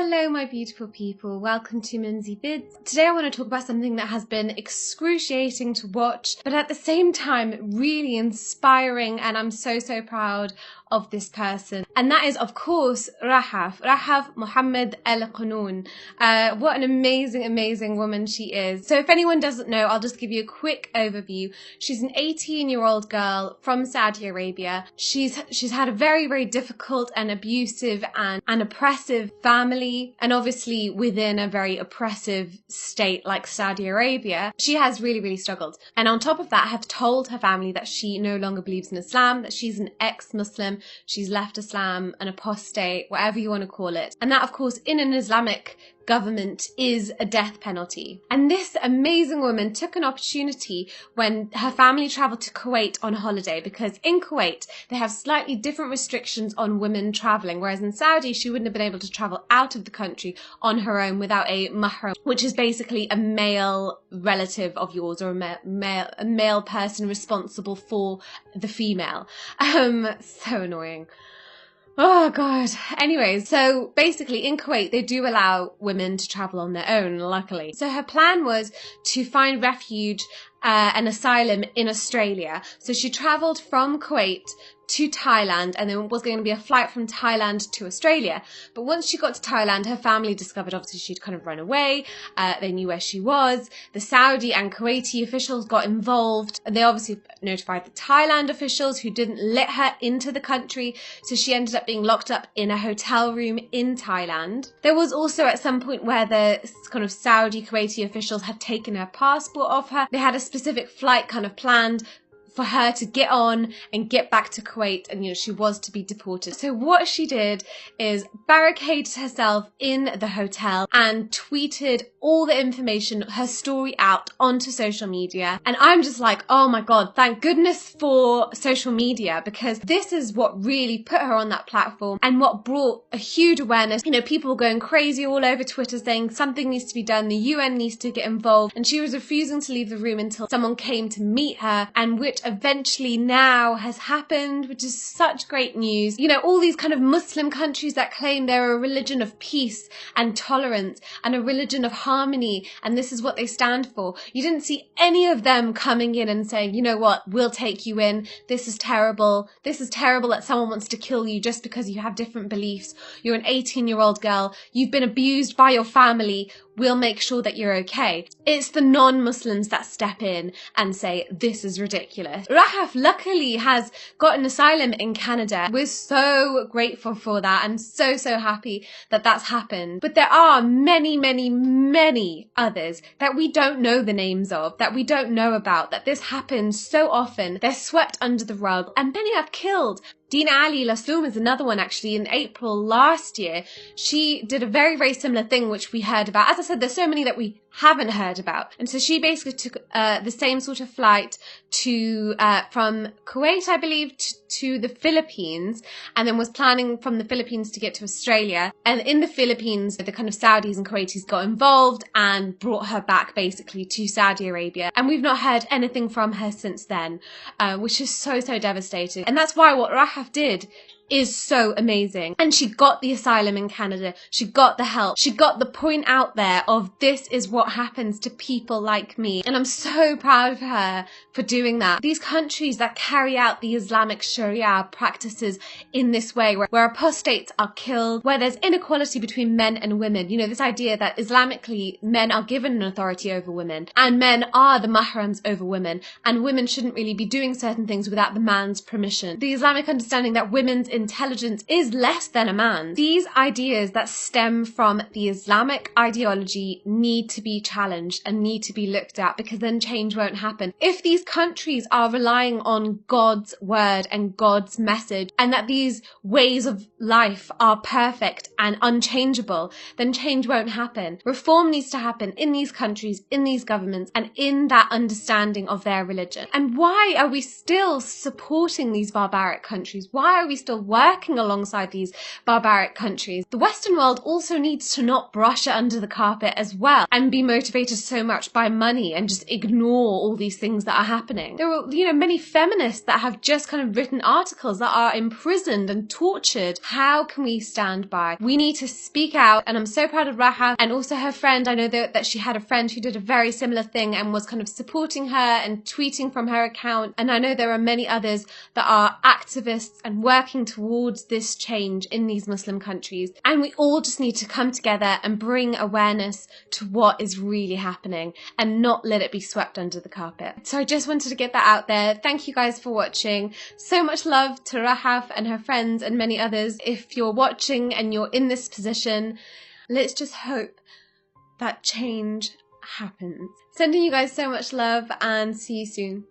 Hello my beautiful people, welcome to Mimsy Vids. Today I want to talk about something that has been excruciating to watch, but at the same time really inspiring, and I'm so proud of this person. And that is, of course, Rahaf Mohammed El Qunun. What an amazing woman she is. So if anyone doesn't know, I'll just give you a quick overview. She's an 18-year-old girl from Saudi Arabia. She's had a very difficult and abusive and oppressive family, and obviously within a very oppressive state like Saudi Arabia, she has really struggled. And on top of that, have told her family that she no longer believes in Islam, that she's an ex-Muslim, she's left Islam, an apostate, whatever you want to call it. And that, of course, in an Islamic government is a death penalty. And this amazing woman took an opportunity when her family traveled to Kuwait on holiday, because in Kuwait they have slightly different restrictions on women traveling, whereas in Saudi she wouldn't have been able to travel out of the country on her own without a mahram, which is basically a male relative of yours, or a male person responsible for the female. So annoying. Oh God. Anyways, so basically in Kuwait, they do allow women to travel on their own, luckily. So her plan was to find refuge and asylum in Australia. So she traveled from Kuwait to Thailand, and then was going to be a flight from Thailand to Australia. But once she got to Thailand, her family discovered obviously she'd kind of run away. They knew where she was. The Saudi and Kuwaiti officials got involved, and they obviously notified the Thailand officials, who didn't let her into the country. So she ended up being locked up in a hotel room in Thailand. There was also at some point where the kind of Saudi Kuwaiti officials had taken her passport off her. They had a specific flight kind of planned for her to get on and get back to Kuwait, and she was to be deported. So what she did is barricaded herself in the hotel and tweeted all the information, her story, out onto social media. And I'm just like, oh my God, thank goodness for social media, because this is what really put her on that platform and what brought a huge awareness. People were going crazy all over Twitter saying something needs to be done, the UN needs to get involved, and she was refusing to leave the room until someone came to meet her, and which eventually now has happened, which is such great news. All these kind of Muslim countries that claim they're a religion of peace and tolerance and a religion of harmony, and this is what they stand for. You didn't see any of them coming in and saying, you know what, we'll take you in. This is terrible. This is terrible that someone wants to kill you just because you have different beliefs. You're an 18-year-old girl. You've been abused by your family. We'll make sure that you're okay. It's the non-Muslims that step in and say, this is ridiculous. Rahaf luckily has got an asylum in Canada. We're so grateful for that and so happy that that's happened. But there are many others that we don't know the names of, that we don't know about, that this happens so often. They're swept under the rug, and many have killed. Dina Ali Lasloom is another one, actually. In April last year, she did a very similar thing, which we heard about. As I said, there's so many that we haven't heard about. And so she basically took the same sort of flight to from Kuwait, I believe, to the Philippines, and then was planning from the Philippines to get to Australia. And in the Philippines, the kind of Saudis and Kuwaitis got involved and brought her back basically to Saudi Arabia. And we've not heard anything from her since then, which is so devastating. And that's why what Rahaf did is so amazing. And she got the asylum in Canada. She got the help. She got the point out there of, this is what happens to people like me. And I'm so proud of her for doing that. These countries that carry out the Islamic Sharia practices in this way, where apostates are killed, where there's inequality between men and women. This idea that Islamically men are given an authority over women, and men are the mahrams over women, and women shouldn't really be doing certain things without the man's permission. The Islamic understanding that women's intelligence is less than a man's. These ideas that stem from the Islamic ideology need to be challenged and need to be looked at, because then change won't happen. If these countries are relying on God's word and God's message, and that these ways of life are perfect and unchangeable, then change won't happen. Reform needs to happen in these countries, in these governments, and in that understanding of their religion. And why are we still supporting these barbaric countries? Why are we still working alongside these barbaric countries. The Western world also needs to not brush it under the carpet as well and be motivated so much by money and just ignore all these things that are happening. There are, many feminists that have just kind of written articles that are imprisoned and tortured. How can we stand by? We need to speak out, and I'm so proud of Rahaf and also her friend. I know that she had a friend who did a very similar thing and was kind of supporting her and tweeting from her account, and I know there are many others that are activists and working towards this change in these Muslim countries, and we all just need to come together and bring awareness to what is really happening and not let it be swept under the carpet. So I just wanted to get that out there. Thank you guys for watching. So much love to Rahaf and her friends and many others. If you're watching and you're in this position, let's just hope that change happens. Sending you guys so much love and see you soon.